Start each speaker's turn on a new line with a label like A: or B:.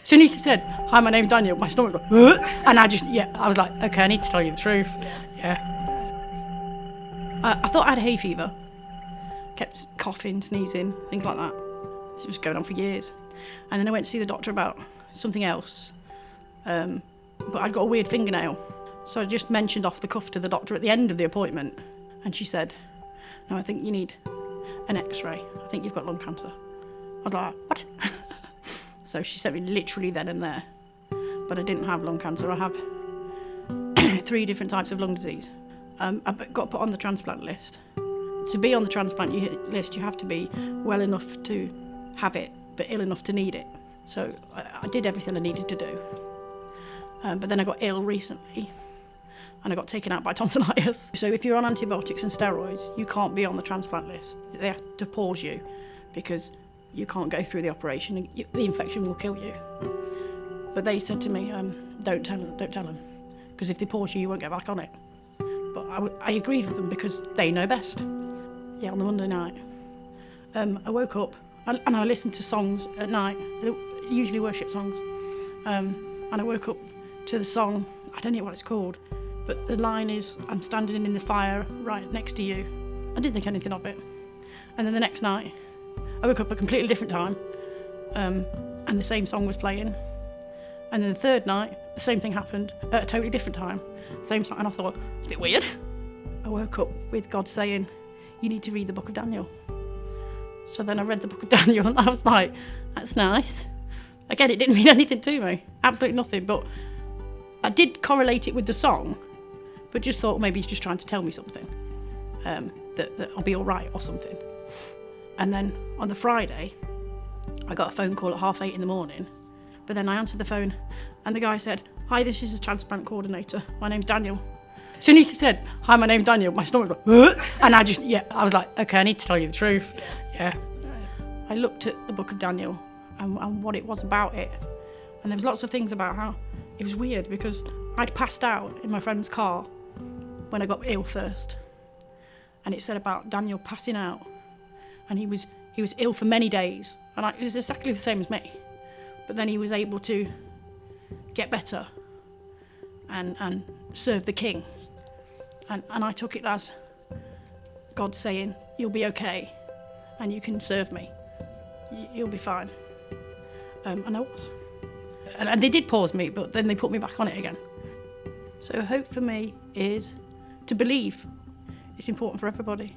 A: As soon as he said, "Hi, my name's Daniel," my stomach went, "Ugh," and I was like, okay, I need to tell you the truth. Yeah. I thought I had hay fever. Kept coughing, sneezing, things like that. It was going on for years. And then I went to see the doctor about something else. But I'd got a weird fingernail. So I just mentioned off the cuff to the doctor at the end of the appointment. And she said, "No, I think you need an x-ray. I think you've got lung cancer." I was like, "What?" So she sent me literally then and there. But I didn't have lung cancer. I have 3 different types of lung disease. I got put on the transplant list. To be on the transplant list, you have to be well enough to have it, but ill enough to need it. So I did everything I needed to do. But then I got ill recently, and I got taken out by tonsillitis. So if you're on antibiotics and steroids, you can't be on the transplant list. They have to pause you because you can't go through the operation and the infection will kill you. But they said to me, don't tell them, because if they pause you, you won't get back on it. But I agreed with them because they know best. Yeah, on the Monday night, I woke up and I listened to songs at night, usually worship songs, and I woke up to the song, I don't know what it's called, but the line is, "I'm standing in the fire right next to you." I didn't think anything of it. And then the next night, I woke up at a completely different time, and the same song was playing. And then the third night, the same thing happened at a totally different time, same song, and I thought, it's a bit weird. I woke up with God saying, "You need to read the book of Daniel." So then I read the book of Daniel and I was like, that's nice. Again, it didn't mean anything to me, absolutely nothing, but I did correlate it with the song, but just thought maybe he's just trying to tell me something, that I'll be all right or something. And then on the Friday, I got a phone call at 8:30 in the morning, but then I answered the phone and the guy said, "Hi, this is the transplant coordinator. My name's Daniel." As soon as he said, "Hi, my name's Daniel," my stomach went, "Ugh," and I was like, okay, I need to tell you the truth. Yeah. I looked at the book of Daniel and what it was about it, and there was lots of things about how it was weird because I'd passed out in my friend's car when I got ill first, and it said about Daniel passing out, and he was ill for many days, and it was exactly the same as me, but then he was able to get better and serve the king, and I took it as God saying, "You'll be okay and you can serve me, you'll be fine." And I was, and they did pause me, but then they put me back on it again. So hope for me is to believe. It's important for everybody.